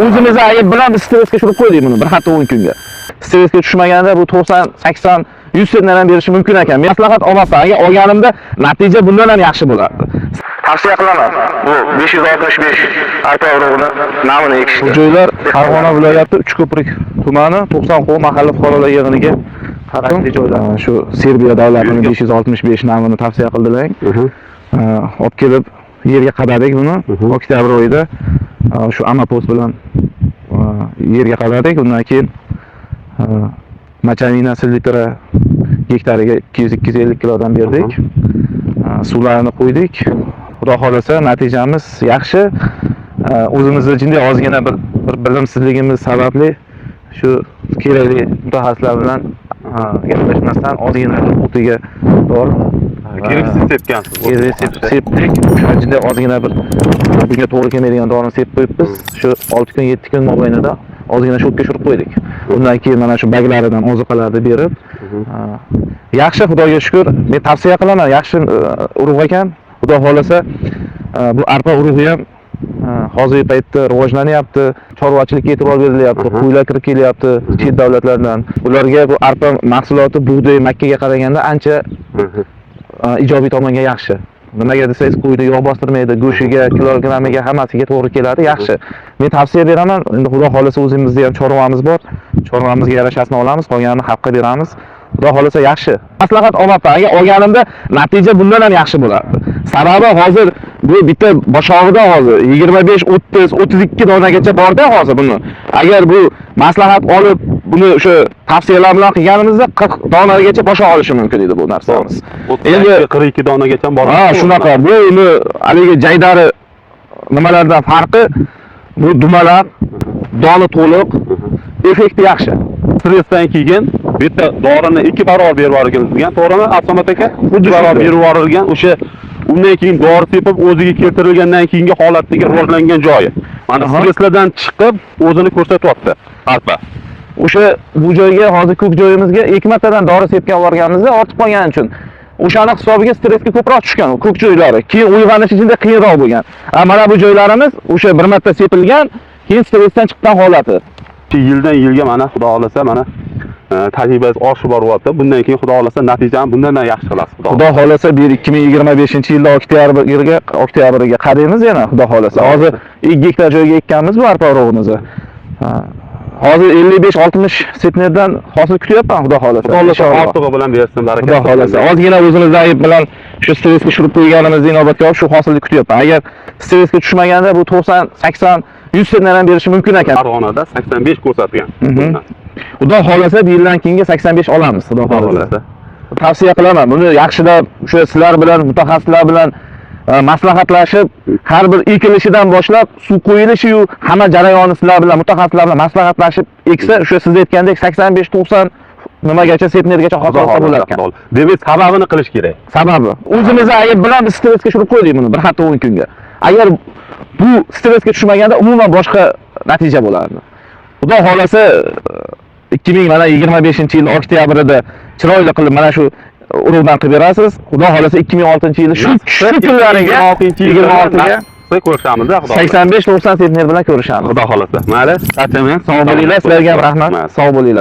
O'zimiz ayb bilan biz stressga tushirib qo'ydik buni bir hafta 10 kunga. Stressga tushmaganda bu 90, 80, 100 sentdan ham berishi mumkin ekan. Men maslahat olmasam, agar olganimda natija bundan ham yaxshi bo'lardi. Tavsiya qilaman. Bu 565 arpa urug'ini namini ekishdi. Bu joylar Farg'ona viloyati Uchko'prik tumani 90 mahalla fuqarolar yig'iniga qarashli joylar. Shu Serbiya davlatining 565 namini tavsiya qildilar. Olib kelib yerga qadadik buni oktyabr oyida. Shu Amapos bilan yerga qadadik. Undan keyin Machanina selitra gektariga 200-250 kilodan berdik. Suvlarini qo'ydik. Xudo xolasa natijamiz yaxshi. O'zimizda jinday ozgina bir bilimsizligimiz sababli shu kerakli mutaxassislar bilan gaplashmasdan ozgina o'tiga bor Gereksiz sepgansiz. Gereksiz sepdik. O'sha jinday ozgina bir bunga to'g'ri kelmaydigan dorini sepib qo'yibmiz. Shu 6 kun 7 kun mobaynida ozgina shokka tushirib qo'ydik. Undan keyin mana shu baglaridan ozuqalarni berib, yaxshi Xudoga shukr. Men tavsiya qilaman, yaxshi urug' ekan. Xudo xolasa bu arpa urug'i ham hozirgi paytda rivojlanyapti, chorvachilikka e'tibor berilyapti, qo'ylar kirib kelyapti chet davlatlardan. Ularga bu arpa mahsuloti bug'doy, makkaga qaraganda ancha ijobiy tomonga yaxshi. Nimaga desangiz, qo'yda yog' bostirmaydi, go'shiga, kilogrammiga hammasiga to'g'ri keladi, yaxshi. Men tavsiya beraman. Endi Xudo xolasa o'zimizda ham chorvamiz bor. Chorvamizga yarashasini olamiz, qolganini xalqqa beramiz. Xudo xolasa yaxshi. Maslahat olmabman. Agar olganimda natija bundan ham yaxshi bo'lardi. Sababi hozir bu bitta boshog'ida hozir 25, 30, 32 donagacha borda hozir buni. Agar bu maslahat olib buni o'sha tavsiyalar bilan qilganimizda 40 donagacha boshog' olishi mumkin edi bu narsamiz. Endi 42 donagacha bor. Ha, shunaqa. Bu uni haligi jaydari nimalardan farqi bu dumalar, doni to'liq, effekti yaxshi. Stressdan keyin bitta dorini 2 barobar berib yuborilgan, to'g'rimi? Avtomat aka, 2 barobar berib yuborilgan, o'sha undan keyin dori sepib o'ziga keltirilgandan keyingi holatdagi rivojlangan joyi. Mana stresslardan chiqib o'zini ko'rsatyapti arpa. O'sha bu joyga hozir ko'k joyimizga 2 martadan dori sepgan borganimizda ortib qolgani uchun o'shani hisobiga stressga ko'proq tushgan u ko'k joylari. Keyin uyg'onish ichida qiyinroq bo'lgan. Mana bu joylarimiz o'sha bir marta sepilgan, keyin stressdan chiqqan holati. Yildan yilga mana Xudo xolasa mana tajribangiz oshib boryapti. Bundan keyin Xudo xolasa natijani bundan ham yaxshi qilasiz. Xudo xolasa 2025-yilda oktyabrga qaraymiz yana Xudo xolasa. Hozir 2 gektar joyga ekkanmiz bu arpa urug'imizni. Hozir 55-60 sentnerdan hosil kutyapman Xudo xolasa. Xudo xolasa ortig'i bilan bersin, baraka. Xudo xolasa. Ozgina o'zimizda ayb bilan shu stressga tushirib qo'yganimizni inobatga olib shu hosilni kutyapman. Agar stressga tushmaganda bu 90, 80, 100 sentdan ham berishi mumkin ekan. Farg'onada 85 ko'rsatgan. Xudo xolasa bu yildan keyingi 85 olamiz, Xudo xolasa. Tavsiya qilaman. Buni yaxshilab o'sha sizlar bilan, mutaxassislar bilan maslahatlashib, har bir ekilishidan boshlab suv qo'yilishi yu hamma jarayoni sizlar bilan, mutaxassislar bilan maslahatlashib eksa, o'sha siz aytgandek 85-90 nimagacha sentnergacha hosil olsa bo'lar ekan. Demak, sababini qilish kerak. Sababi o'zimiz ayb bilan biz stressga tushirib qo'ydik buni bir hafta 10 kunga. Agar bu stressga tushmaganda umuman boshqa natija bo'lardi. Xudo xolasa 2025-yil oktyabrida chiroyli qilib mana shu urug'dan qilib berasiz. Xudo xolasa 2006-yil shu kunlariga 26ga ko'rishamiz, Xudo. 85-90 sentner bilan ko'rishamiz. Xudo xolasa. Mayli, Sog' bo'linglar, sizlarga ham rahmat. Sog' bo'linglar.